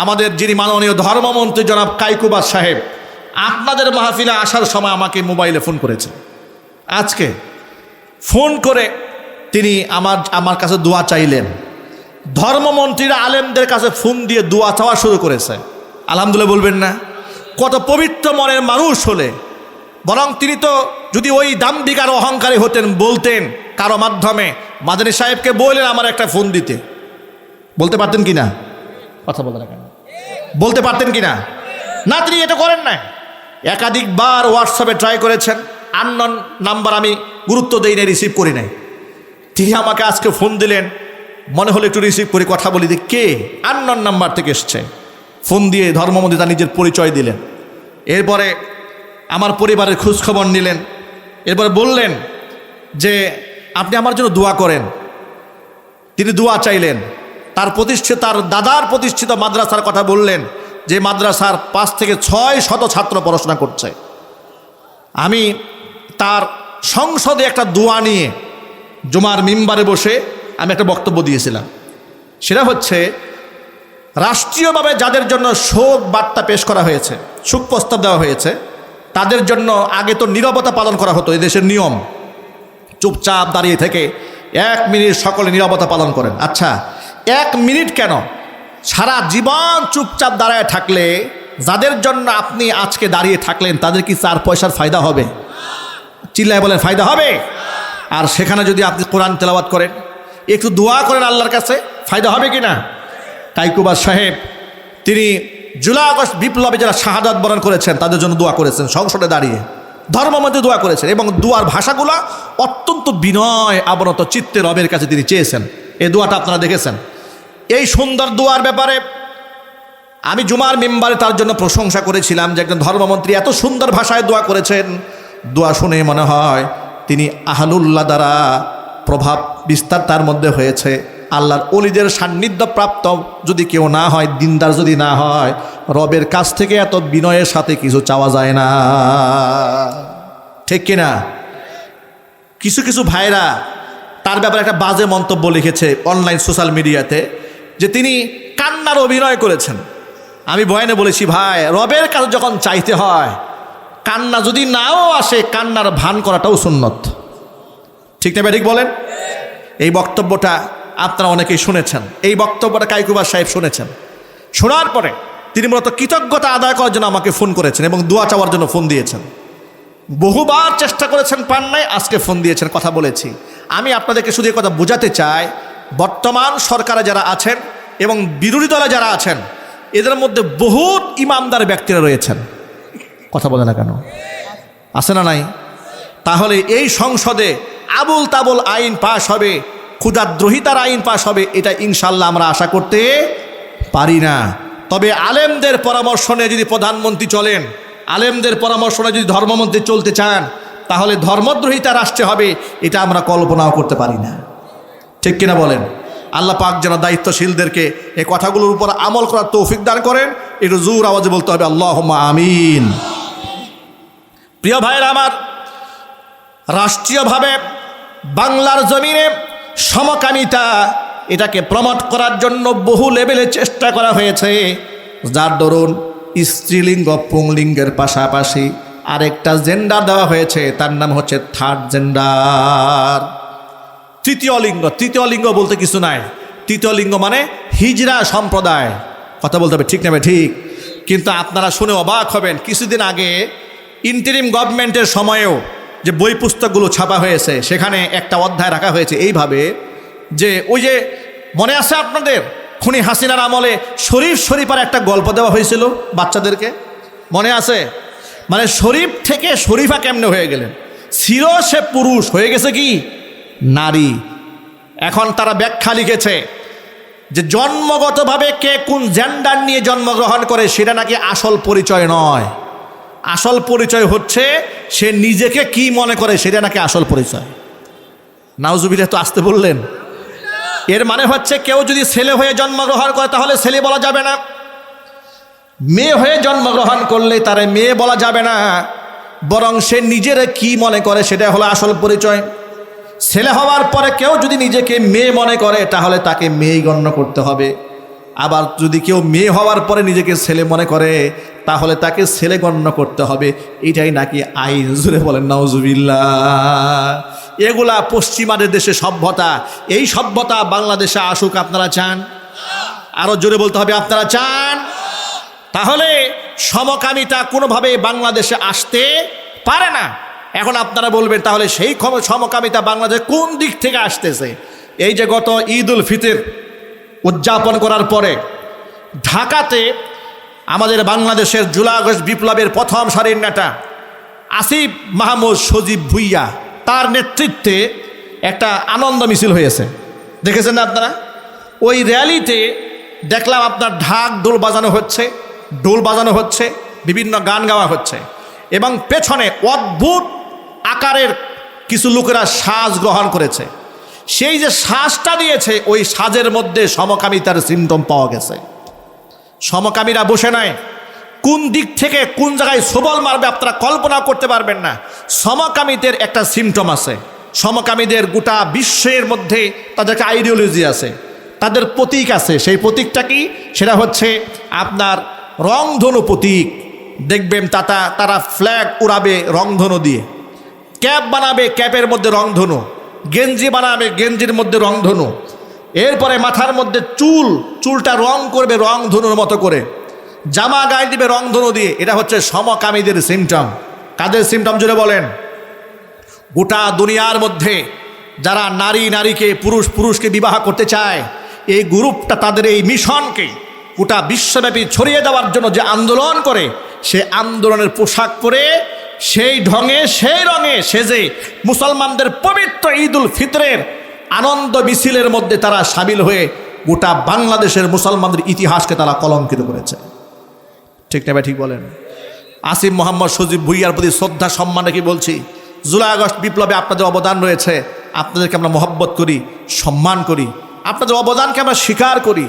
আমাদের যিনি মাননীয় ধর্মমন্ত্রী জনাব কায়কুবাস সাহেব আপনাদের মাহফিলে আসার সময় আমাকে মোবাইলে ফোন করেছে। আজকে ফোন করে তিনি আমার কাছে দোয়া চাইলেন। ধর্মমন্ত্রীরা আলেমদের কাছে ফোন দিয়ে দোয়া চাওয়া শুরু করেছে। আলহামদুলিল্লাহ বলবেন না? কত পবিত্র মনের মানুষ হলে, বরং তিনি তো যদি ওই দাম্ভিক আর অহংকারী হতেন, বলতেন কারো মাধ্যমে মাদানী সাহেবকে বললেন আমার একটা ফোন দিতে, বলতে পারতেন কি না? কথা বলতে না কেন? বলতে পারতেন কি না? না, তিনি এটা করেন না। একাধিকবার হোয়াটসঅ্যাপে ট্রাই করেছেন, আননোন নাম্বার আমি গুরুত্ব দেই নাই, রিসিভ করি নাই। তিনি আমাকে আজকে ফোন দিলেন, মনে হলো একটু রিসিভ করে কথা বলি, যে কে, আননোন নাম্বার থেকে এসছে। ফোন দিয়ে ধর্মমন্ত্রী তার নিজের পরিচয় দিলেন। এরপরে আমার পরিবারের খোঁজখবর নিলেন। এরপরে বললেন যে আপনি আমার জন্য দোয়া করেন। তিনি দোয়া চাইলেন। তার দাদার প্রতিষ্ঠিত মাদ্রাসার কথা বললেন, যে মাদ্রাসার 5 থেকে 6 শত ছাত্র পড়াশোনা করছে। আমি তার সংসদে একটা দোয়া নিয়ে জুমার মিম্বারে বসে আমি একটা বক্তব্য দিয়েছিলাম। সেটা হচ্ছে, রাষ্ট্রীয়ভাবে যাদের জন্য শোক বার্তা পেশ করা হয়েছে, শোক প্রস্তাব দেওয়া হয়েছে, তাদের জন্য আগে তো নীরবতা পালন করা হতো। এই দেশের নিয়ম, চুপচাপ দাঁড়িয়ে থেকে 1 মিনিট সকলে নীরবতা পালন করেন। আচ্ছা, 1 মিনিট কেন? সারা জীবন চুপচাপ দাঁড়ায় থাকলে যাদের জন্য আপনি আজকে দাঁড়িয়ে থাকলেন, তাদের কি 4 পয়সার ফায়দা হবে? চিল্লায় বলেন, ফায়দা হবে? আর সেখানে যদি আপনি কোরআন তেলাওয়াত করেন, একটু দোয়া করেন আল্লাহর কাছে, ফায়দা হবে কি না? কায়কুবাস সাহেব তিনি জুলাই আগস্ট বিপ্লবে যারা শাহাদাত বরণ করেছেন তাদের জন্য দোয়া করেছেন, সংসদে দাঁড়িয়ে ধর্মমন্ত্রী দোয়া করেছেন, এবং দোয়ার ভাষাগুলো অত্যন্ত বিনয় আবনত চিত্তে রবের কাছে তিনি চেয়েছেন। এই দোয়াটা আপনারা দেখেছেন। এই সুন্দর দোয়ার ব্যাপারে আমি জুমার মিম্বারে তার জন্য প্রশংসা করেছিলাম, যে একজন ধর্মমন্ত্রী এত সুন্দর ভাষায় দোয়া করেছেন। দোয়া শুনে মনে হয় তিনি আহলুল্লাহ দ্বারা প্রভাব বিস্তার তার মধ্যে হয়েছে। আল্লাহর ওলিদের সান্নিধ্য প্রাপ্ত যদি কেউ না হয়, দিনদার যদি না হয়, রবের কাছ থেকে এত বিনয়ের সাথে কিছু চাওয়া যায় না, ঠিক কিনা? কিছু কিছু ভাইরা তার ব্যাপারে একটা বাজে মন্তব্য লিখেছে অনলাইন সোশ্যাল মিডিয়াতে, যে তিনি কান্নার অভিনয় করেছেন। আমি বয়ানে বলেছি, ভাই, রবের কাছে যখন চাইতে হয়, কান্না যদি নাও আসে, কান্নার ভান করাটাও সুন্নত, ঠিক না? ঠিক বলেন। এই বক্তব্যটা আপনারা অনেকেই শুনেছেন। এই বক্তব্যটা কায়কুবাস সাহেব শুনেছেন। শোনার পরে তিনি মূলত কৃতজ্ঞতা আদায় করার জন্য আমাকে ফোন করেছেন এবং দোয়া চাওয়ার জন্য ফোন দিয়েছেন। বহুবার চেষ্টা করেছেন, পান নাই, আজকে ফোন দিয়েছেন, কথা বলেছি। আমি আপনাদেরকে শুধু এই কথা বোঝাতে চাই, বর্তমান সরকারে যারা আছেন এবং বিরোধী দলে যারা আছেন, এদের মধ্যে বহুত ইমানদার ব্যক্তিরা রয়েছেন। কথা বলে না কেন? আছে না নাই? তাহলে এই সংসদে আবুল তাবুল আইন পাশ হবে, ক্ষুধাদ্রোহিতার আইন পাশ হবে, এটা ইনশাল্লাহ আমরা আশা করতে পারি না। তবে আলেমদের পরামর্শ নিয়ে যদি প্রধানমন্ত্রী চলেন, আলেমদের পরামর্শ নিয়ে যদি ধর্মমন্ত্রী চলতে চান, তাহলে ধর্মদ্রোহিতা রাষ্ট্রে হবে, এটা আমরা কল্পনাও করতে পারি না, ঠিক কিনা বলেন? আল্লাহ পাক যেন দায়িত্বশীলদেরকে এই কথাগুলোর উপর আমল করার তৌফিক দান করেন। একটু জোর আওয়াজে বলতে হবে আল্লাহুম্মা আমিন। প্রিয় ভাইয়েরা আমার, রাষ্ট্রীয়ভাবে বাংলার জমিনে সমকামিতা, এটাকে প্রমোট করার জন্য বহু লেভেলে চেষ্টা করা হয়েছে। যার দরুন স্ত্রীলিঙ্গ পুংলিঙ্গের পাশাপাশি আরেকটা জেন্ডার দেওয়া হয়েছে, তার নাম হচ্ছে 3rd জেন্ডার, তৃতীয় লিঙ্গ। তৃতীয় লিঙ্গ বলতে কিছু নাই। তৃতীয় লিঙ্গ মানে হিজড়া সম্প্রদায়। কথা বলতে হবে, ঠিক না? ঠিক। কিন্তু আপনারা শুনে অবাক হবেন, কিছুদিন আগে ইন্টারিম গভর্নমেন্টের সময়েও যে বই পুস্তকগুলো ছাপা হয়েছে, সেখানে একটা অধ্যায় রাখা হয়েছে এইভাবে, যে ওই যে মনে আছে আপনাদের খুনি হাসিনার আমলে শরীফার একটা গল্প দেওয়া হয়েছিল বাচ্চাদেরকে, মনে আছে? মানে শরীফ থেকে শরীফা কেমনে হয়ে গেলেন? ছিল সে পুরুষ, হয়ে গেছে কি নারী। এখন তারা ব্যাখ্যা লিখেছে যে জন্মগতভাবে কে কোন জেন্ডার নিয়ে জন্মগ্রহণ করে সেটা নাকি আসল পরিচয় নয়। আসল পরিচয় হচ্ছে সে নিজেকে কি মনে করে, সেটা নাকি আসল পরিচয়। নাউজুবিল্লাহ, তো আসতে বললেন। এর মানে হচ্ছে কেউ যদি ছেলে হয়ে জন্মগ্রহণ করে তাহলে ছেলে বলা যাবে না, মেয়ে হয়ে জন্মগ্রহণ করলে তারে মেয়ে বলা যাবে না, বরং সে নিজের কি মনে করে সেটা হলো আসল পরিচয়। ছেলে হওয়ার পরে কেউ যদি নিজেকে মেয়ে মনে করে তাহলে তাকে মেয়ে গণ্য করতে হবে। আবার যদি কেউ মেয়ে হওয়ার পরে নিজেকে ছেলে মনে করে তাহলে তাকে ছেলে গণ্য করতে হবে, এটাই নাকি আইন। জুড়ে বলেন নাউজুবিল্লাহ। এগুলা পশ্চিমাদের দেশে সভ্যতা। এই সভ্যতা বাংলাদেশে আসুক আপনারা চান? আরো জোরে বলতে হবে, আপনারা চান? তাহলে সমকামিতা কোনোভাবে বাংলাদেশে আসতে পারে না। এখন আপনারা বলবেন তাহলে সেই সমকামিতা বাংলাদেশে কোন দিক থেকে আসতেছে? এই যে গত ঈদ উল ফিতর উদযাপন করার পরে ঢাকাতে আমাদের বাংলাদেশের জুলাই আগস্ট বিপ্লবের প্রথম সারির নেতা আসিফ মাহমুদ সজীব ভুইয়া, তার নেতৃত্বে একটা আনন্দ মিছিল হয়েছে, দেখেছেন না আপনারা? ওই র্যালিতে দেখলাম আপনার ঢাক ঢোল বাজানো হচ্ছে, বিভিন্ন গান গাওয়া হচ্ছে, এবং পেছনে অদ্ভুত আকারের কিছু লোকেরা সাজ গ্রহণ করেছে। সেই যে সাজটা দিয়েছে, ওই সাজের মধ্যে সমকামিতার সিমটম পাওয়া গেছে। সমকামীরা বসে নাই, কোন দিক থেকে কোন জায়গায় সবল মারবে আপনারা কল্পনা করতে পারবেন না। সমকামীদের একটা সিমটম আছে। সমকামীদের গোটা বিশ্বের মধ্যে তাদের একটা আইডিওলজি আছে, তাদের প্রতীক আছে। সেই প্রতীকটা কি? সেটা হচ্ছে আপনার রংধনু প্রতীক। দেখবেন তারা ফ্ল্যাগ উড়াবে রংধনু দিয়ে, ক্যাপ বানাবে ক্যাপের মধ্যে রংধনু, গেঞ্জি বানাবে গেঞ্জির মধ্যে রংধনু, এরপরে মাথার মধ্যে চুলটা রং করবে রংধনুর মতো করে, জামা গায়ে দিবে রংধনু দিয়ে। এটা হচ্ছে সমকামীদের সিমটম। কাদের সিমটম জুড়ে বলেন? গোটা দুনিয়ার মধ্যে যারা নারীকে পুরুষকে বিবাহ করতে চায়, এই গ্রুপটা তাদের এই মিশনকে গোটা বিশ্বব্যাপী ছড়িয়ে দেওয়ার জন্য যে আন্দোলন করে, সে আন্দোলনের পোশাক পরে সেই ঢঙে সেই রঙে সেজে মুসলমানদের পবিত্র ঈদ উল ফিতরের আনন্দ মিছিলের মধ্যে তারা সামিল হয়ে গোটা বাংলাদেশের মুসলমানদের ইতিহাসকে তারা কলঙ্কিত করেছে। ঠিক না ভাই? ঠিক বলেন। আসিফ মোহাম্মদ সজীব ভুইয়ার প্রতি শ্রদ্ধা সম্মান রেখে বলছি, জুলাই আগস্ট বিপ্লবে আপনাদের অবদান রয়েছে, আপনাদেরকে আমরা মহব্বত করি, সম্মান করি, আপনাদের অবদানকে আমরা স্বীকার করি।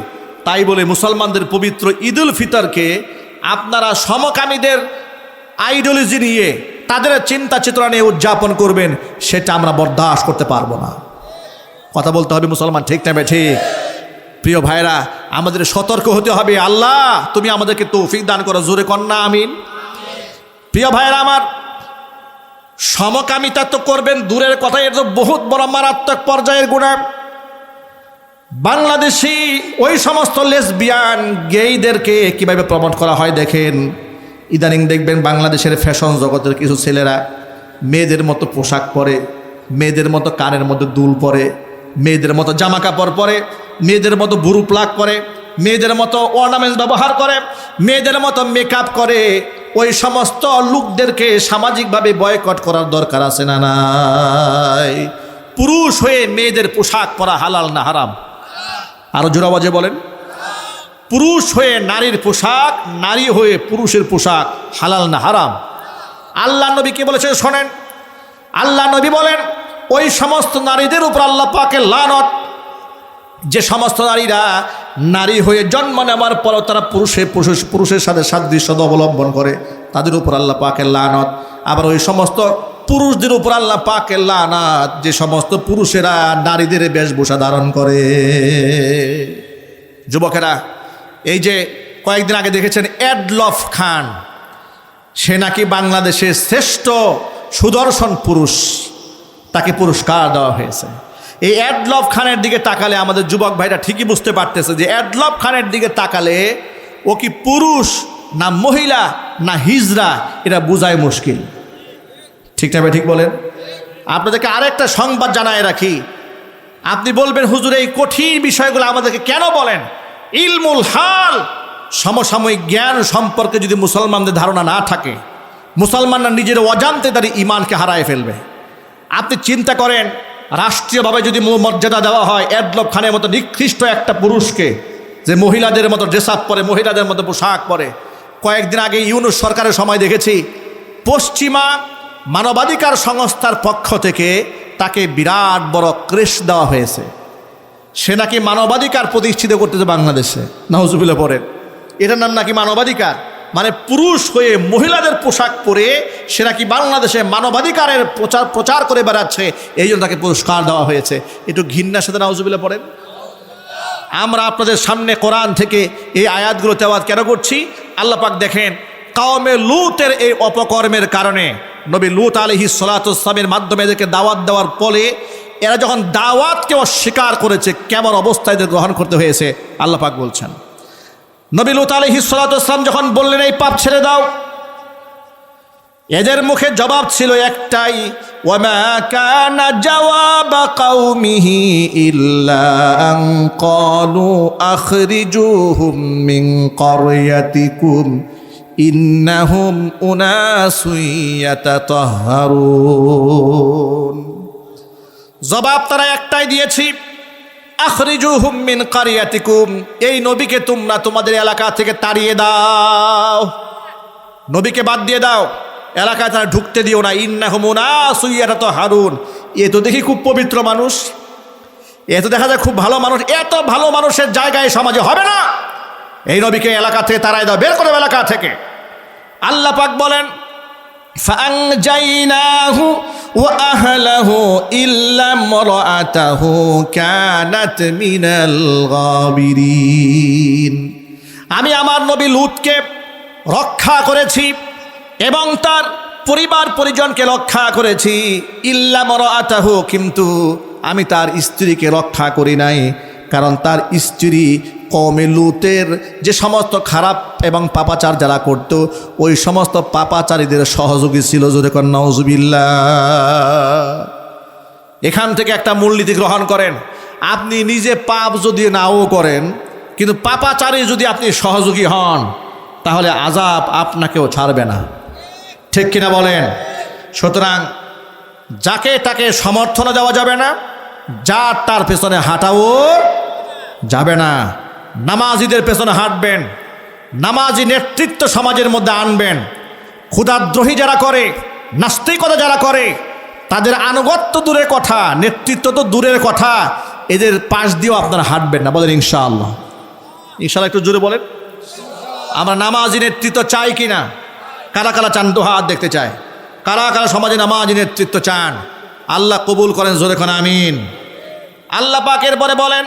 তাই বলে মুসলমানদের পবিত্র ঈদ উল ফিতরকে আপনারা সমকামীদের আইডিওলজি নিয়ে, তাদের চিন্তা চেতনা নিয়ে উদযাপন করবেন, সেটা আমরা বরদাস্ত করতে পারবো না। কথা বলতে হবে মুসলমান, ঠিক না ভাই? ঠিক। প্রিয় ভাইরা, আমাদের সতর্ক হতে হবে। আল্লাহ তুমি আমাদেরকে তৌফিক দান করো, জোরে কন্যা আমিন। প্রিয় ভাইরা আমার, সমকামিতা তো করবেন দূরের কথা, এর তো বহুত বড় মারাত্মক পর্যায়ের গুনাহ। বাংলাদেশি ওই সমস্ত লেসবিয়ান গেইদেরকে কিভাবে প্রমোট করা হয় দেখেন। ইদানিং দেখবেন বাংলাদেশের ফ্যাশন জগতের কিছু ছেলেরা মেয়েদের মতো পোশাক পরে, মেয়েদের মতো কানের মধ্যে দুল পরে, মেয়েদের মতো জামা কাপড় পরে, মেয়েদের মতো বুরু প্লাগ করে, মেয়েদের মতো অর্নামেন্টস ব্যবহার করে, মেয়েদের মতো মেকআপ করে। ওই সমস্ত লোকদেরকে সামাজিকভাবে বয়কট করার দরকার আছে না নাই? পুরুষ হয়ে মেয়েদের পোশাক পরা হালাল না হারাম? আরো জোরে আওয়াজে বলেন। পুরুষ হয়ে নারীর পোশাক, নারী হয়ে পুরুষের পোশাক হালাল না হারাম? আল্লাহ নবী কি বলেছেন শোনেন। আল্লাহ নবী বলেন, ওই সমস্ত নারীদের উপর আল্লাহ পাকের লানত, যে সমস্ত নারীরা নারী হয়ে জন্ম নেওয়ার পরও তারা পুরুষের সাথে সাদৃশ্য অবলম্বন করে, তাদের উপর আল্লাহ পাকের লানত। আবার ওই সমস্ত পুরুষদের উপর আল্লাহ পাকের লানত, যে সমস্ত পুরুষেরা নারীদের বেশভূষা ধারণ করে। যুবকেরা, এই যে কয়েকদিন আগে দেখেছেন এডলফ খান, সে নাকি বাংলাদেশের শ্রেষ্ঠ সুদর্শন পুরুষ, তাকে পুরস্কার দেওয়া হয়েছে। এই এডলফ খানের দিকে তাকালে আমাদের যুবক ভাইরা ঠিকই বুঝতে পারতেছে যে এডলফ খানের দিকে তাকালে ও কি পুরুষ না মহিলা না হিজড়া, এটা বোঝাই মুশকিল। ঠিক না ভাই? ঠিক বলেন। আপনাদেরকে আরেকটা সংবাদ জানায় রাখি। আপনি বলবেন, হুজুর এই কঠিন বিষয়গুলো আমাদেরকে কেন বলেন? ইলমুল হাল, সমসাময়িক জ্ঞান সম্পর্কে যদি মুসলমানদের ধারণা না থাকে, মুসলমানরা নিজের অজান্তে তার ঈমানকে হারায় ফেলবে। আপনি চিন্তা করেন, রাষ্ট্রীয়ভাবে যদি মর্যাদা দেওয়া হয় এডলফ খানের মতো নিকৃষ্ট একটা পুরুষকে, যে মহিলাদের মতো ড্রেস আপ পরে, মহিলাদের মতো পোশাক পরে। কয়েকদিন আগে ইউনূস সরকারের সময় দেখেছি পশ্চিমা মানবাধিকার সংস্থার পক্ষ থেকে তাকে বিরাট বড় ক্রেস্ট দেওয়া হয়েছে। সে নাকি মানবাধিকার প্রতিষ্ঠিত করতেছে বাংলাদেশে। নাউজুবিল্লাহ পড়েন। এটার নাম নাকি মানবাধিকার, মানে পুরুষ হয়ে মহিলাদের পোশাক পরে সে নাকি বাংলাদেশে মানবাধিকারের প্রচার করে বেড়াচ্ছে, এই জন্য তাকে পুরস্কার দেওয়া হয়েছে। একটু ঘৃণার সাথে নাউজুবিল্লাহ পড়েন। আমরা আপনাদের সামনে কোরআন থেকে এই আয়াতগুলো তেলাওয়াত কেন করছি? আল্লাহ পাক দেখেন, কওমে লূতের এই অপকর্মের কারণে নবী লূত আলাইহিস সালাতু ওয়াস সালামের মাধ্যমে এদেরকে দাওয়াত দেওয়ার ফলে এরা যখন দাওয়াতকে অস্বীকার করেছে কেমন অবস্থায় এদের গ্রহণ করতে হয়েছে আল্লাহ পাক বলছেন। নবী লূত আলাইহিস সালাতু ওয়াস সালাম যখন বললেন এই পাপ ছেড়ে দাও, এদের মুখে জবাব ছিল একটাই, ওয়ামা কানা জাওয়াবা কওমিহি ইল্লা আন ক্বালু আখরিজুহুম মিন ক্বরয়াতিকুম ইন্নাহুম উনাসুন ইয়াতাতাহহারুন। জবাব তারা একটাই দিয়েছি, আখরিজুহুম মিন ক্বরয়াতিকুম, এই নবীকে তোমরা তোমাদের এলাকা থেকে তাড়িয়ে দাও, নবীকে বাদ দিয়ে দাও, এলাকায় তারা ঢুকতে দিও না। ইন্নাহুম উনাসুন ইয়াতাতাহহারুন, এ তো দেখি খুব পবিত্র মানুষ, এ তো দেখা যায় খুব ভালো মানুষ, এত ভালো মানুষের জায়গায় সমাজে হবে না, এই নবীকে এলাকা থেকে তাড়াই দাও, বের করে এলাকা থেকে। আল্লাহ পাক বলেন, ফাআনজাইনাহু ওয়া আহলাহু ইল্লা ইমরাআতাহু কানাত মিনাল গাবিরিন, আমি আমার নবী লূতকে রক্ষা করেছি এবং তার পরিবার পরিজনকে রক্ষা করেছি। ইল্লা ইমরাআতাহু, কিন্তু আমি তার স্ত্রীকে রক্ষা করি নাই, কারণ তার স্ত্রী কওমে লূতের যে সমস্ত খারাপ এবং পাপাচার যারা করত ওই সমস্ত পাপাচারীদের সহযোগী ছিল। জোরে কর নাউজুবিল্লাহ। এখান থেকে একটা মূলনীতি গ্রহণ করেন, আপনি নিজে পাপ যদি নাও করেন কিন্তু পাপাচারী যদি আপনি সহযোগী হন তাহলে আযাব আপনাকেও ছাড়বে না, ঠিক কিনা বলেন? সুতরাং যাকে তাকে সমর্থন দেওয়া যাবে না, যার তার পেছনে হাঁটাও যাবে না। নামাজিদের পেছনে হাঁটবেন, নামাজি নেতৃত্ব সমাজের মধ্যে আনবেন। ক্ষুধাদ্রোহী যারা করে, নাস্তিকতা যারা করে, তাদের আনুগত্য দূরের কথা, নেতৃত্ব তো দূরের কথা, এদের পাশ দিয়েও আপনারা হাঁটবেন না। বলেন ইনশাআল্লাহ। ইনশাআল্লাহ একটু জোরে বলেন। আমরা নামাজি নেতৃত্ব চাই কিনা? কারা কারা চান? তো হাত দেখতে চায়। কারা কারা সমাজে নামাজি নেতৃত্ব চান? আল্লাহ কবুল করেন, জোরে কোন আমিন। আল্লাহ পাকের পরে বলেন,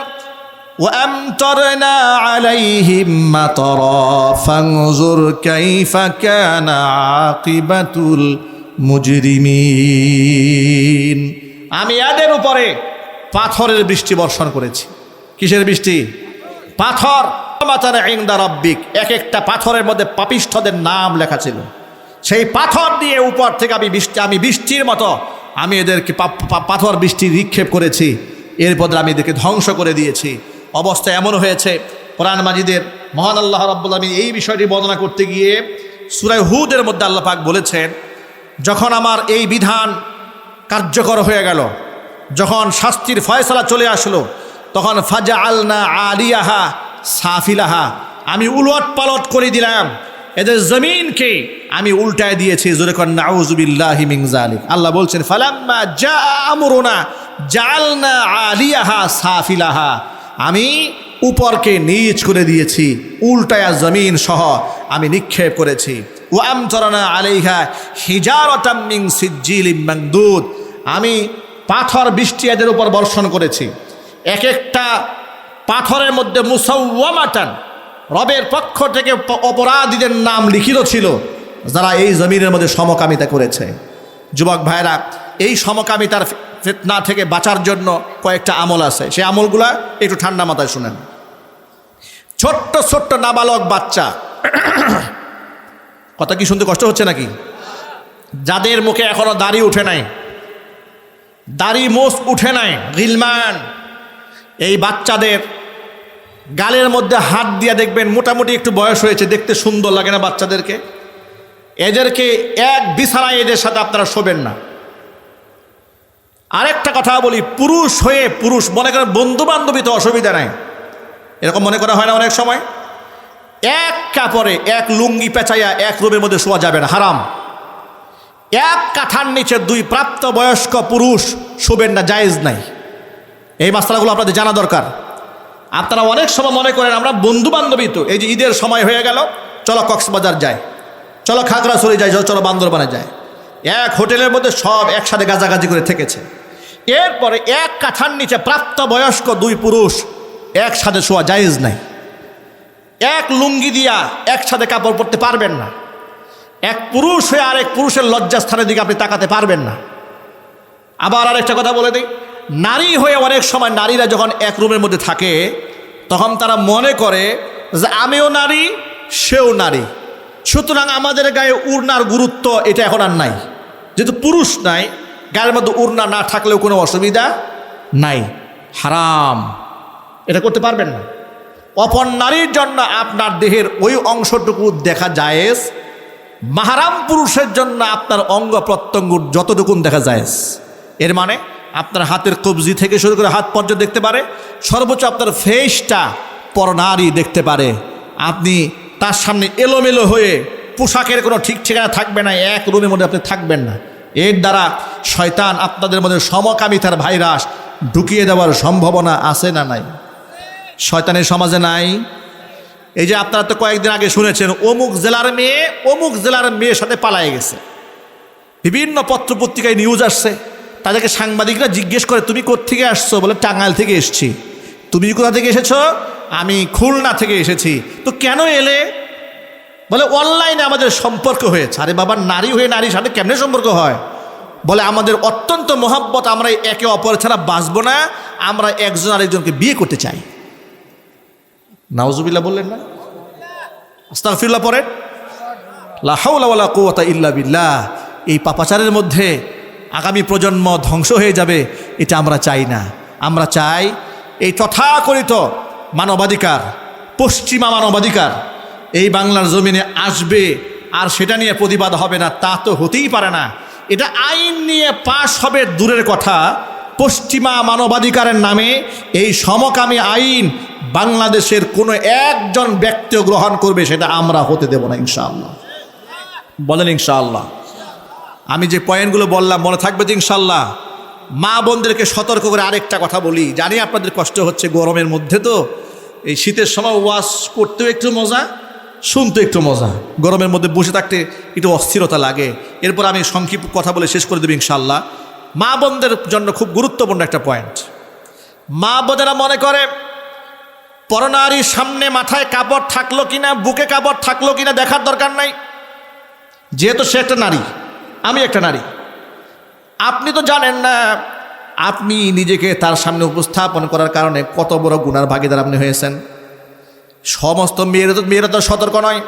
وَأَمْطَرْنَا عَلَيْهِمْ مَطَرًا فَانظُرْ كَيْفَ كَانَ عَاقِبَةُ الْمُجْرِمِينَ। আমি এদের উপরে পাথরের বৃষ্টি বর্ষণ করেছি। কিসের বৃষ্টি? পাথর। মাতানা ইনদা রাব্বিক, এক একটা পাথরের মধ্যে পাপিষ্ঠদের নাম লেখা ছিল। সেই পাথর দিয়ে উপর থেকে আমি বৃষ্টির মতো আমি এদেরকে পাথর বৃষ্টি নিক্ষেপ করেছি, এরপর আমি এদেরকে ধ্বংস করে দিয়েছি। অবস্থা এমন হয়েছে, কোরআন মাজিদের মহান আল্লাহ রাব্বুল আলামিন এই বিষয়টি বর্ণনা করতে গিয়ে সূরা হুদের মধ্যে আল্লাহ পাক বলেছেন, যখন আমার এই বিধান কার্যকর হয়ে গেল, যখন শাস্তির ফয়সালা চলে আসলো, তখন ফাজআলনা আলিয়াহা সাফিলাহা, আমি উলট পালট করে দিলাম এদের জমিনকে, আমি উল্টায় দিয়েছি। জোরে কর নাউযু বিল্লাহি মিন যালিক। আল্লাহ বলছেন, ফালাম্মা জাআ আমরুনা জাআলনা আলিয়াহা সাফিলাহা, আমি উপরকে নিচ করে দিয়েছি, উল্টায়া জমিন সহ আমি নিক্ষেপ করেছি। ওয়া আমতারনা আলাইহা হিজারাতাম মিন সিজ্জিলিম মানদুদ, আমি পাথর বৃষ্টি এদের উপর বর্ষণ করেছি। এক একটা পাথরের মধ্যে মুসাওয়ামাতান, রবের পক্ষ থেকে অপরাধীদের নাম লিখিত ছিল যারা এই জমিনের মধ্যে সমকামিতা করেছে। যুবক ভাইরা, এই সমকামিতার ফিতনা থেকে বাঁচার জন্য কয়েকটা আমল আছে, সেই আমলগুলা একটু ঠান্ডা মাথায় শুনেন। ছোট্ট ছোট্ট নাবালক বাচ্চা, কথা কি শুনতে কষ্ট হচ্ছে নাকি? যাদের মুখে এখনো দাড়ি উঠে নাই, দাড়ি মোষ উঠে নাই, গিলমান, এই বাচ্চাদের গালের মধ্যে হাত দিয়ে দেখবেন মোটামুটি একটু বয়স হয়েছে, দেখতে সুন্দর লাগে না বাচ্চাদেরকে? এদেরকে এক বিছানায় এদের সাথে আপনারা শোবেন না। আরেকটা কথা বলি, পুরুষ হয়ে পুরুষ মনে করেন বন্ধু বান্ধবী তো অসুবিধা নাই, এরকম মনে করা হয় না অনেক সময়? এক কাপড়ে এক লুঙ্গি পেঁচাইয়া এক রুমের মধ্যে শোয়া যাবে না, হারাম। এক কাঁথার নিচে দুই প্রাপ্তবয়স্ক পুরুষ শোবেন না, জায়েজ নাই। এই মাসলাগুলো আপনাদের জানা দরকার। আপনারা অনেক সময় মনে করেন আমরা বন্ধু বান্ধবী তো, এই যে ঈদের সময় হয়ে গেল, চলো কক্সবাজার যাই, চলো খাগড়াছড়ি যাই, চলো বান্দরবানে যাই, এক হোটেলের মধ্যে সব একসাথে গাজাগাজি করে থেকেছে। এরপরে এক কাঁথার নিচে প্রাপ্তবয়স্ক দুই পুরুষ একসাথে শোয়া জায়েজ নাই। এক লুঙ্গি দিয়া একসাথে কাপড় পরতে পারবেন না। এক পুরুষ হয়ে আরেক পুরুষের লজ্জাস্থানের দিকে আপনি তাকাতে পারবেন না। আবার আরেকটা কথা বলে দিই, নারী হয়ে অনেক সময় নারীরা যখন এক রুমের মধ্যে থাকে তখন তারা মনে করে যে আমিও নারী সেও নারী, সুতরাং আমাদের গায়ে উড়নার গুরুত্ব এটা এখন আর নাই। যেহেতু পুরুষ নাই, গায়ের মধ্যে উড়না না থাকলেও কোনো অসুবিধা নাই। হারাম, এটা করতে পারবেন না। অপর নারীর জন্য আপনার দেহের ওই অংশটুকু দেখা জায়েজ, মাহারাম পুরুষের জন্য আপনার অঙ্গ প্রত্যঙ্গ যতটুকুন দেখা জায়েজ। এর মানে আপনার হাতের কবজি থেকে শুরু করে হাত পর্যন্ত দেখতে পারে, সর্বোচ্চ আপনার ফেসটা পরনারী দেখতে পারে। আপনি তার সামনে এলোমেলো হয়ে পোশাকের কোনো ঠিক ঠিকানা থাকবে না, এক রুমের মধ্যে আপনি থাকবেন না। এর দ্বারা শয়তান আপনাদের মধ্যে সমকামিতার ভাইরাস ঢুকিয়ে দেওয়ার সম্ভাবনা আছে না নাই? শয়তানের সমাজে নাই? এই যে আপনারা তো কয়েকদিন আগে শুনেছেন অমুক জেলার মেয়ের সাথে পালায়ে গেছে, বিভিন্ন পত্রপত্রিকায় নিউজ আসছে। তাদেরকে সাংবাদিকরা জিজ্ঞেস করে তুমি কোত্থেকে আসছো? বলে টাঙ্গাইল থেকে এসেছি। তুমি কোথা থেকে এসেছো? আমি খুলনা থেকে এসেছি। তো কেন এলে? বলে অনলাইনে আমাদের সম্পর্ক হয়েছে। আরে বাবা, নারী হয়ে নারীর সাথে কেমনে সম্পর্ক হয়? বলে আমাদের অত্যন্ত মহব্বত, আমরা একে অপর ছাড়া বাঁচবো না, আমরা একজন আরেকজনকে বিয়ে করতে চাই। নাউজুবিল্লাহ বললেন না? আস্তাগফিরুল্লাহ পড়েন। লা হাওলা ওয়ালা কুওয়াতা ইল্লা বিল্লাহ। এই পাপাচারের মধ্যে আগামী প্রজন্ম ধ্বংস হয়ে যাবে, এটা আমরা চাই না। আমরা চাই এই তথাকথিত মানবাধিকার, পশ্চিমা মানবাধিকার এই বাংলার জমিনে আসবে, আর সেটা নিয়ে প্রতিবাদ হবে না, তা তো হতেই পারে না। এটা আইন নিয়ে পাশ হবে দূরের কথা, পশ্চিমা মানবাধিকারের নামে এই সমকামী আইন বাংলাদেশের কোনো একজন ব্যক্তিও গ্রহণ করবে, সেটা আমরা হতে দেব না ইনশাআল্লাহ। বলেন ইনশাআল্লাহ। আমি যে পয়েন্টগুলো বললাম মনে থাকবে তো ইনশাআল্লাহ? মা বোনদেরকে সতর্ক করে আরেকটা কথা বলি, জানি আপনাদের কষ্ট হচ্ছে গরমের মধ্যে, তো এই শীতের সময় ওয়াজ করতেও একটু মজা, শুনতে একটু মজা, গরমের মধ্যে বসে থাকতে একটু অস্থিরতা লাগে। এরপর আমি সংক্ষিপ্ত কথা বলে শেষ করে দেব ইনশাআল্লাহ। মা বোনদের জন্য খুব গুরুত্বপূর্ণ একটা পয়েন্ট। মা বোনেরা মনে করে পরনারীর সামনে মাথায় কাপড় থাকলো কিনা, বুকে কাপড় থাকলো কিনা দেখার দরকার নাই, যেহেতু সে একটা নারী, আমি একটা নারী। আপনি তো জানেন না আপনি নিজেকে তার সামনে উপস্থাপন করার কারণে কত বড় গুনার ভাগীদার আপনি হয়েছেন। সমস্ত মেয়েরা তো সতর্ক নয়।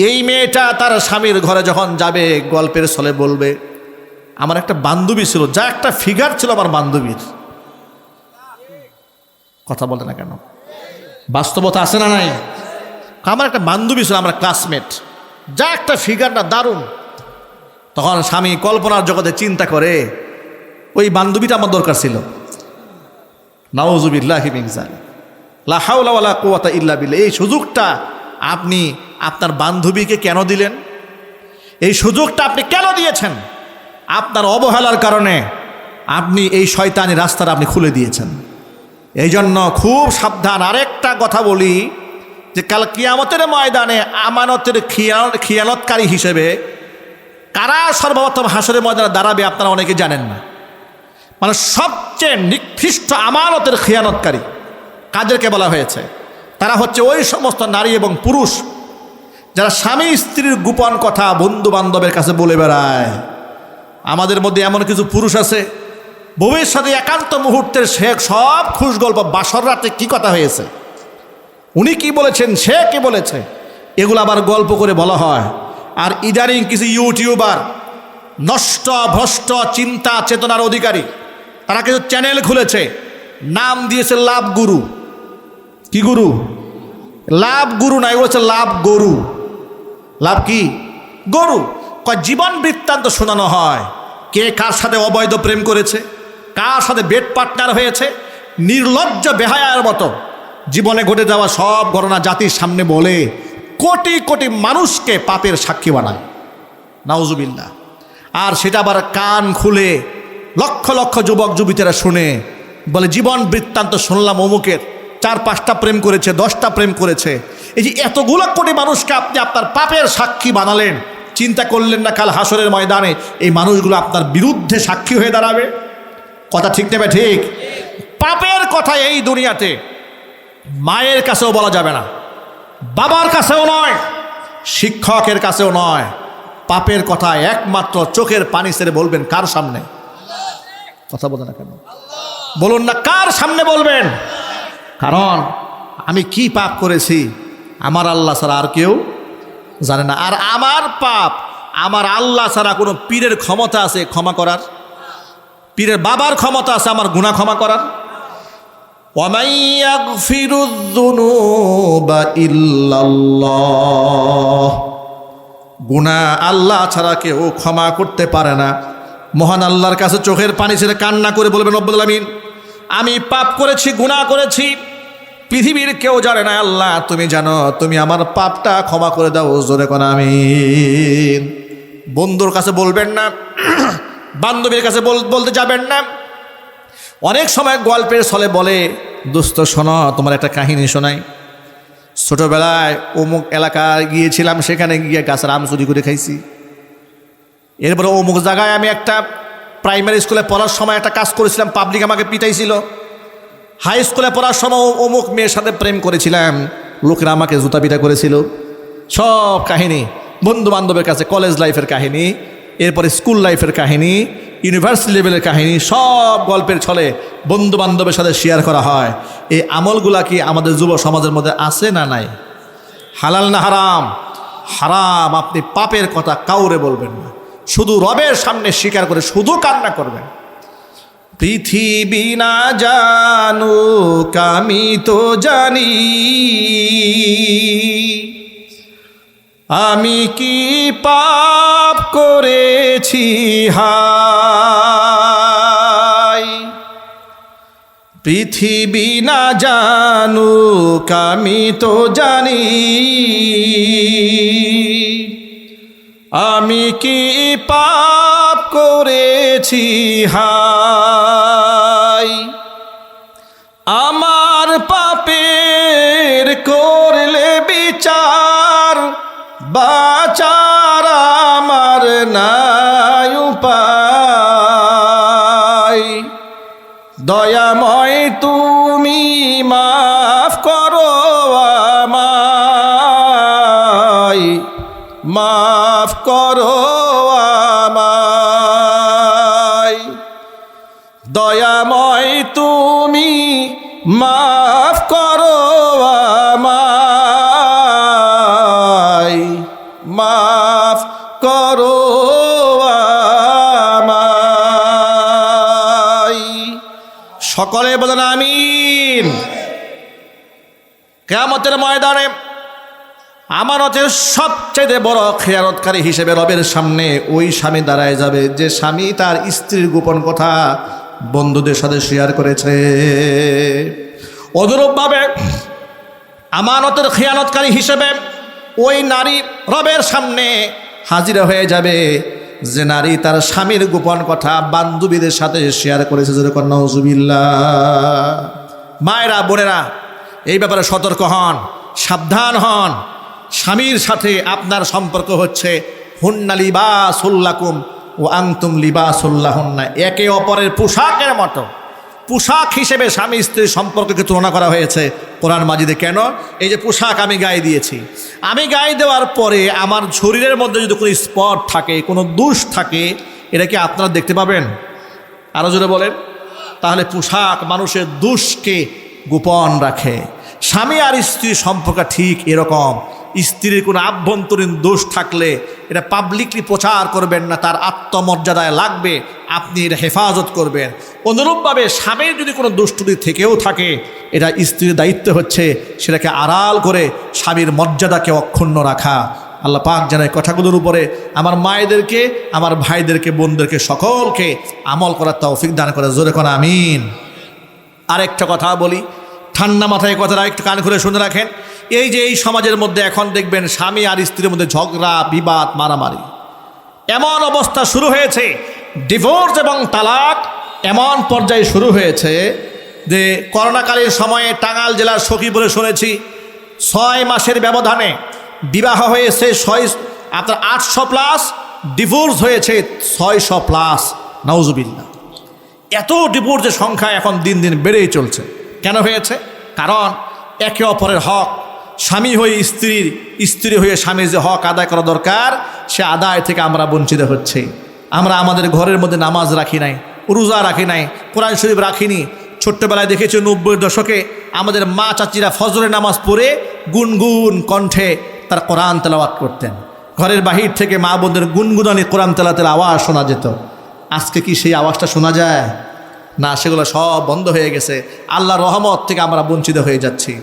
এই মেয়েটা তার স্বামীর ঘরে যখন যাবে গল্পের ছলে বলবে আমার একটা বান্ধবী ছিল, যা একটা ফিগার ছিল আমার বান্ধবীর। কথা বলে না কেন? বাস্তবতা আছে না নাই? আমার একটা বান্ধবী ছিল, আমার ক্লাসমেট, যা একটা ফিগার না, দারুণ। তখন স্বামী কল্পনার জগতে চিন্তা করে ওই বান্ধবীটা আমার দরকার ছিল। নাউজুবিল্লাহি মিন যালিক, লা হাওলা ওয়ালা কুওয়াতা ইল্লা বিল্লাহ। এই সুযোগটা আপনি আপনার বান্ধবীকে কেন দিলেন? এই সুযোগটা আপনি কেন দিয়েছেন? আপনার অবহেলার কারণে আপনি এই শয়তানি রাস্তাটা আপনি খুলে দিয়েছেন। এই জন্য খুব সাবধান। আরেকটা কথা বলি যে কাল কিয়ামতের ময়দানে আমানতের খিয়ানতকারী হিসেবে কারা সর্বপ্রথম হাসরের ময়দানে দাঁড়াবে আপনারা অনেকে জানেন না। মানে সবচেয়ে নিকৃষ্ট আমানতের খিয়ানতকারী কাদেরকে বলা হয়েছে? তারা হচ্ছে ওই সমস্ত নারী এবং পুরুষ যারা স্বামী স্ত্রীর গোপন কথা বন্ধু বান্ধবের কাছে বলে বেড়ায়। আমাদের মধ্যে এমন কিছু পুরুষ আছে ভবিষ্যতে একান্ত মুহূর্তের সব খুশ গল্প, বাসর রাতে কী কথা হয়েছে, উনি কি বলেছেন, সে কি বলেছে, এগুলো আবার গল্প করে বলা হয়। আর ইদানিং কিছু ইউটিউবার নষ্ট ভ্রষ্ট চিন্তা চেতনার অধিকারী, তারা কিছু চ্যানেল খুলেছে, নাম দিয়েছে লাভ গুরু। কি গুরু? লাভ গুরু না, এগুলো হচ্ছে লাভ গরু। লাভ কি? গরু। জীবন বৃত্তান্ত শোনানো হয়, কে কার সাথে অবৈধ প্রেম করেছে, কার সাথে বেড পার্টনার হয়েছে, নির্লজ্জ বেহায়ার মতো জীবনে ঘটে যাওয়া সব ঘটনা জাতির সামনে বলে কোটি কোটি মানুষকে পাপের সাক্ষী বানায়। নাউজুবিল্লাহ। আর সেটা আবার কান খুলে লক্ষ লক্ষ যুবক যুবতীরা শুনে বলে জীবন বৃত্তান্ত শুনলাম অমুকের 4-5টা প্রেম করেছে, 10টা প্রেম করেছে। এই যে এতগুলো কোটি মানুষকে আপনি আপনার পাপের সাক্ষী বানালেন, চিন্তা করলেন না কাল হাসরের ময়দানে এই মানুষগুলো আপনার বিরুদ্ধে সাক্ষী হয়ে দাঁড়াবে? কথা ঠিক নেবে? ঠিক। পাপের কথা এই দুনিয়াতে মায়ের কাছেও বলা যাবে না, বাবার কাছেও নয়, শিক্ষকের কাছেও নয়। পাপের কথা একমাত্র চোখের পানি ছেড়ে বলবেন কার সামনে? কথা বলে না কেন? বলুন না, কার সামনে বলবেন? কারণ আমি কি পাপ করেছি আমার আল্লাহ ছাড়া আর কেউ জানে না। আর আমার পাপ আমার আল্লাহ ছাড়া কোনো পীরের ক্ষমতা আছে ক্ষমা করার? পীরের বাবার ক্ষমতা আছে আমার গুনাহ ক্ষমা করার? وَمَن يَغْفِرُ الذُّنُوبَ إِلَّا اللَّهُ, গুনাহ আল্লাহ ছাড়া কেউ ক্ষমা করতে পারে না। মহান আল্লাহর কাছে চোখের পানি ছেড়ে কান্না করে বলবেন, রব্বুল আলামিন আমি পাপ করেছি, গুনাহ করেছি, পৃথিবীর কেউ জানে না, আল্লাহ তুমি জানো, তুমি আমার পাপটা ক্ষমা করে দাও, জোরে কোন আমিন। বন্ধুর কাছে বলবেন না, বান্ধবীর কাছে বলতে যাবেন না। অনেক সময় গল্পের ছলে বলে, দোস্ত শোনো তোমার একটা কাহিনী শোনাই। ছোটবেলায় অমুক এলাকায় গিয়েছিলাম, সেখানে গিয়ে গাছের আম চুরি করে খাইছি। এরপরে অমুক জায়গায় আমি একটা প্রাইমারি স্কুলে পড়ার সময় একটা কাজ করেছিলাম, পাবলিক আমাকে পিটাইছিল। হাই স্কুলে পড়ার সময় অমুক মেয়ের সাথে প্রেম করেছিলাম, লোকেরা আমাকে জুতা পিটা করেছিল। সব কাহিনী বন্ধু বান্ধবের কাছে, কলেজ লাইফের কাহিনী, এরপরে স্কুল লাইফের কাহিনী, ইউনিভার্সিটি লেভেলের কাহিনী, সব গল্পের ছলে বন্ধু বান্ধবের সাথে শেয়ার করা হয়। এই আমলগুলা কি আমাদের যুব সমাজের মধ্যে আছে না নাই? হালাল না হারাম? হারাম। আপনি পাপের কথা কাউরে বলবেন না, শুধু রবের সামনে স্বীকার করে শুধু কান্না করবেন। পৃথিবী না জানুক আমি তো জানি, আমি কি পাপ করেছি হায়। পৃথিবী না জানুক আমি তো জানি, আমি কি পাপ করেছি হায়। আমার পাপের করলে বিচার, বাঁচার আমার নাই উপায়। দয়াময় তুমি মাফ করো আমায়, মাফ করো আমায়। দয়াময় তুমি মাফ করো আমায়, মাফ করো আমায়। সকলে বলেন আমিন। কিয়ামতের ময়দানে আমানতের সবচেয়ে বড় খেয়ানতকারী হিসেবে রবের সামনে ওই স্বামী দাঁড়ায় যাবে যে স্বামী তার স্ত্রীর গোপন কথা বন্ধুদের সাথে শেয়ার করেছে। অনুরূপভাবে আমানতের খেয়ানতকারী হিসেবে ওই নারী রবের সামনে হাজিরা হয়ে যাবে যে নারী তার স্বামীর গোপন কথা বান্ধবীদের সাথে শেয়ার করেছে। যেরকম নাউজুবিল্লাহ। মায়েরা, বোনেরা, এই ব্যাপারে সতর্ক হন, সাবধান হন। স্বামীর সাথে আপনার সম্পর্ক হচ্ছে হুন্না লিবাসুল লাকুম ও আনতুম লিবাসুল লাহুন্না, একে অপরের পোশাকের মতো। পোশাক হিসেবে স্বামী স্ত্রীর সম্পর্ককে তুলনা করা হয়েছে কোরআন মাজিদে। কেন? এই যে পোশাক আমি গায়ে দিয়েছি, আমি গায়ে দেওয়ার পরে আমার শরীরের মধ্যে যদি কোনো স্পট থাকে, কোনো দোষ থাকে, এটা কি আপনারা দেখতে পাবেন? আরও জোরে বলেন। তাহলে পোশাক মানুষের দোষকে গোপন রাখে। স্বামী আর স্ত্রীর সম্পর্ক ঠিক এরকম। স্ত্রীর কোনো আভ্যন্তরীণ দোষ থাকলে এটা পাবলিকলি প্রচার করবেন না, তার আত্মমর্যাদায় লাগবে, আপনি এটা হেফাজত করবেন। অনুরূপভাবে স্বামীর যদি কোনো দোষ ত্রুটি থেকেও থাকে, এটা স্ত্রীর দায়িত্ব হচ্ছে সেটাকে আড়াল করে স্বামীর মর্যাদাকে অক্ষুণ্ণ রাখা। আল্লাহ পাক যেন এই কথাগুলোর উপরে আমার মায়েদেরকে, আমার ভাইদেরকে, বোনদেরকে সকলকে আমল করার তৌফিক দান করে। জোরে কোন আমিন। আরেকটা কথা বলি, ঠান্ডা মাথায় কথাটা একটু কান খুলে শুনে রাখেন। এই যে এই সমাজের মধ্যে এখন দেখবেন স্বামী আর স্ত্রীর মধ্যে ঝগড়া, বিবাদ, মারামারি, এমন অবস্থা শুরু হয়েছে, ডিভোর্স এবং তালাক এমন পর্যায়ে শুরু হয়েছে যে করোনাকালীন সময়ে টাঙ্গাইল জেলার সখীপুরে শুনেছি 6 মাসের ব্যবধানে বিবাহ হয়েছে 800+, ডিভোর্স হয়েছে 600+। নাউজুবিল্লাহ। এত ডিভোর্সের সংখ্যা এখন দিন দিন বেড়েই চলছে। কেন হয়েছে? কারণ একে অপরের হক, স্বামী হয়ে স্ত্রীর, স্ত্রী হয়ে স্বামীর যে হক আদায় করা দরকার সে আদায় থেকে আমরা বঞ্চিত হচ্ছি। আমরা আমাদের ঘরের মধ্যে নামাজ রাখি নাই, রোজা রাখি নাই, কোরআন শরীফ রাখিনি। ছোট্টবেলায় দেখেছি 90-এর দশকে আমাদের মা চাচিরা ফজরের নামাজ পড়ে গুনগুন কণ্ঠে তার কোরআন তেলাওয়াত করতেন। ঘরের বাহির থেকে মা বোনদের গুনগুনানি কোরআন তেলাওয়াতের আওয়াজ শোনা যেত। আজকে কি সেই আওয়াজটা শোনা যায়? না, সেগুলো সব বন্ধ হয়ে গেছে। আল্লাহর রহমত থেকে আমরা বঞ্চিত হয়ে যাচ্ছি।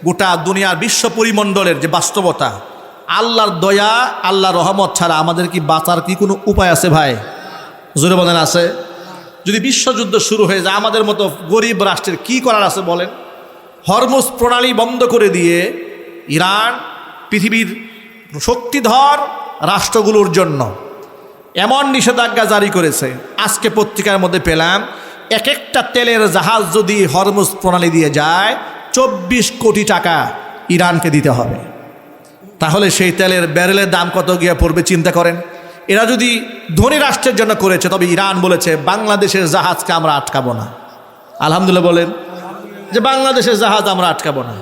গোটা দুনিয়ার বিশ্ব পরিমণ্ডলের যে বাস্তবতা, আল্লাহর দয়া, আল্লাহর রহমত ছাড়া আমাদের কি বাঁচার কি কোনো উপায় আছে ভাই? জোরে বলেন আছে? যদি বিশ্বযুদ্ধ শুরু হয়ে যায় আমাদের মতো গরিব রাষ্ট্রের কি করার আছে বলেন? হরমুজ প্রণালী বন্ধ করে দিয়ে ইরান পৃথিবীর শক্তিধর রাষ্ট্রগুলোর জন্য এমন নিষেধাজ্ঞা জারি করেছে। আজকে পত্রিকার মধ্যে পেলাম এক একটা তেলের জাহাজ যদি হরমুজ প্রণালী দিয়ে যায় 24 কোটি টাকা ইরানকে দিতে হবে। তাহলে সেই তেলের ব্যারেলের দাম কত গিয়ে পড়বে চিন্তা করেন। এরা যদি ধনী রাষ্ট্রের জন্য করেছে, তবে ইরান বলেছে বাংলাদেশের জাহাজকে আমরা আটকাবো না। আলহামদুলিল্লাহ বলেন যে বাংলাদেশের জাহাজ আমরা আটকাবো না।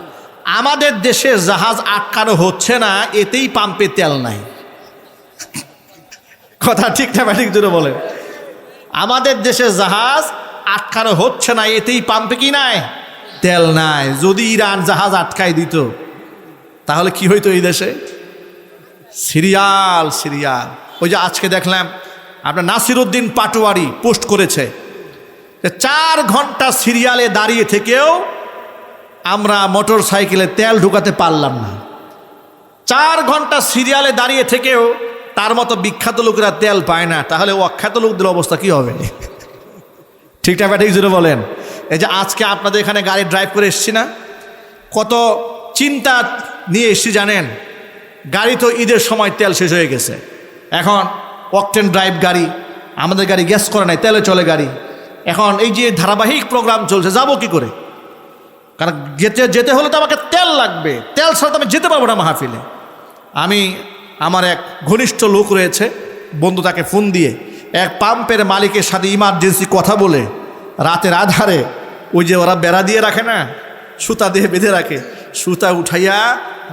আমাদের দেশের জাহাজ আটকানো হচ্ছে না, এতেই পাম্পে তেল নাই। কথা ঠিক না ঠিক জোরে বলেন? আমাদের দেশের জাহাজ আটকানো হচ্ছে না, এতেই পাম্পে কি নাই? তেল নাই। যদি ইরান জাহাজ আটকাই দিত তাহলে কি হইতো এই দেশে? Serial serial. ওই যে আজকে দেখলাম আপনার নাসিরউদ্দিন পাটোয়ারি পোস্ট করেছে যে 4 ঘন্টা সিরিয়ালে দাঁড়িয়ে থেকেও আমরা মোটর সাইকেলে তেল ঢুকাতে পারলাম না। 4 ঘন্টা সিরিয়ালে দাঁড়িয়ে থেকেও তার মতো বিখ্যাত লোকেরা তেল পায় না, তাহলে অখ্যাত লোকদের অবস্থা কি হবে? ঠিকঠাক ঠিক জুড়ে বলেন। এই যে আজকে আপনাদের এখানে গাড়ি ড্রাইভ করে এসছি না, কত চিন্তা নিয়ে এসছি জানেন? গাড়ি তো ঈদের সময় তেল শেষ হয়ে গেছে, এখন অকটেন ড্রাইভ গাড়ি, আমাদের গাড়ি গ্যাস করে নাই, তেলে চলে গাড়ি। এখন এই যে ধারাবাহিক প্রোগ্রাম চলছে, যাব কি করে? কারণ যেতে হলে তো আমাকে তেল লাগবে, তেল ছাড়া তো আমি যেতে পারবো না মাহফিলে। আমার এক ঘনিষ্ঠ লোক রয়েছে, বন্ধু, তাকে ফোন দিয়ে এক পাম্পের মালিকের সাথে ইমার্জেন্সি কথা বলে রাতের আধারে ওই যে ওরা বেড়া দিয়ে রাখে না, সুতা দিয়ে বেঁধে রাখে, সুতা উঠাইয়া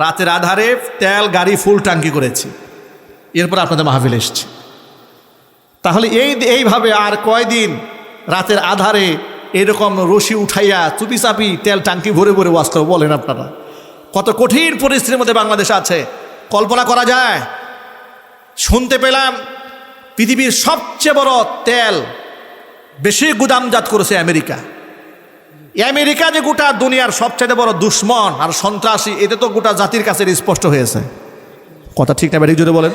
রাতের আধারে তেল গাড়ি ফুল ট্যাঙ্কি করেছি। এরপর আপনাদের মাহফিল এসছে। তাহলে এইভাবে আর কয়দিন রাতের আধারে এরকম রশি উঠাইয়া চুপি চাপি তেল ট্যাঙ্কি ভরে ভরে ওয়াজ করবো? বলেন আপনারা কত কঠিন পরিস্থিতির মধ্যে বাংলাদেশ আছে, কল্পনা করা যায়? শুনতে পেলাম পৃথিবীর সবচেয়ে বড় তেল বেশি গুদামজাত করেছে আমেরিকা। আমেরিকা যে গোটা দুনিয়ার সবচেয়ে বড় দুশ্মন আর সন্ত্রাসী, এতে তো গোটা জাতির কাছে স্পষ্ট হয়েছে। কথা ঠিক না ঠিক জোরে বলেন?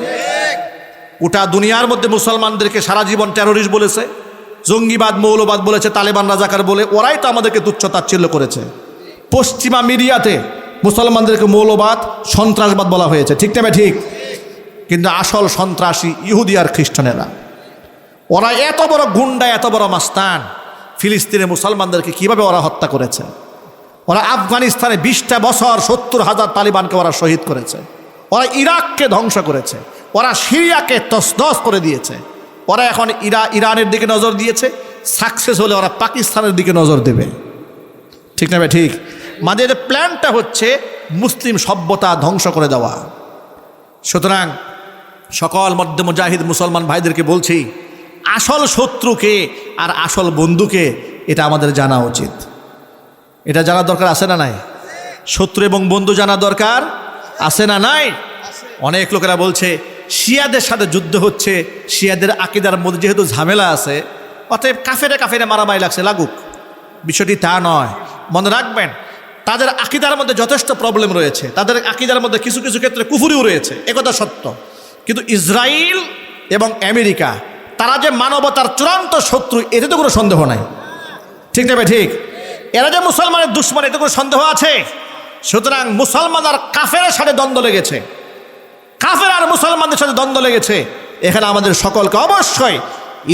গোটা দুনিয়ার মধ্যে মুসলমানদেরকে সারা জীবন টেরোরিস্ট বলেছে, জঙ্গিবাদ মৌলবাদ বলেছে, তালেবান রাজাকার বলে, ওরাই তো আমাদেরকে তুচ্ছ তাচ্ছিল্য করেছে। পশ্চিমা মিডিয়াতে মুসলমানদেরকে মৌলবাদ সন্ত্রাসবাদ বলা হয়েছে, ঠিক না ঠিক? কিন্তু আসল সন্ত্রাসী ইহুদি আর খ্রিস্টানেরা। ওরা এত বড় গুন্ডা, এত বড় মাস্তান। ফিলিস্তিনের মুসলমানদেরকে কিভাবে ওরা হত্যা করেছে? ওরা আফগানিস্তানে 20টা বছর 70,000 তালিবানকে ওরা শহীদ করেছে। ওরা ইরাককে ধ্বংস করেছে, ওরা সিরিয়াকে তছনছ করে দিয়েছে। ওরা এখন ইরানের দিকে নজর দিয়েছে, সাকসেস হলে ওরা পাকিস্তানের দিকে নজর দেবে, ঠিক না ঠিক? আমাদের প্ল্যানটা হচ্ছে মুসলিম সভ্যতা ধ্বংস করে দেওয়া। সুতরাং সকল মধ্য মুজাহিদ মুসলমান ভাইদেরকে বলছি, আসল শত্রুকে আর আসল বন্ধুকে এটা আমাদের জানা উচিত। এটা জানা দরকার আছে না নাই? শত্রু এবং বন্ধু জানা দরকার আছে না নাই? অনেক লোকেরা বলছে শিয়াদের সাথে যুদ্ধ হচ্ছে, শিয়াদের আকীদার মধ্যে যেহেতু ঝামেলা আছে, অতএব কাফেরে মারামারি লাগছে, লাগুক। বিষয়টি তা নয়। মনে রাখবেন, তাদের আকীদার মধ্যে যথেষ্ট প্রবলেম রয়েছে, তাদের আকীদার মধ্যে কিছু কিছু ক্ষেত্রে কুফরিও রয়েছে, একথা সত্য। কিন্তু ইসরায়েল এবং আমেরিকা, তারা যে মানবতার চূড়ান্ত শত্রু, এতে তো কোনো সন্দেহ নাই, ঠিক না ঠিক? এরা যে মুসলমানের দুশ্মন, এতে কোনো সন্দেহ আছে? সুতরাং মুসলমান আর কাফেরের সাথে দ্বন্দ্ব লেগেছে, কাফের আর মুসলমানদের সাথে দ্বন্দ্ব লেগেছে। এখানে আমাদের সকলকে অবশ্যই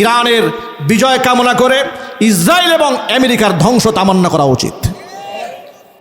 ইরানের বিজয় কামনা করে ইসরায়েল এবং আমেরিকার ধ্বংস কামনা করা উচিত।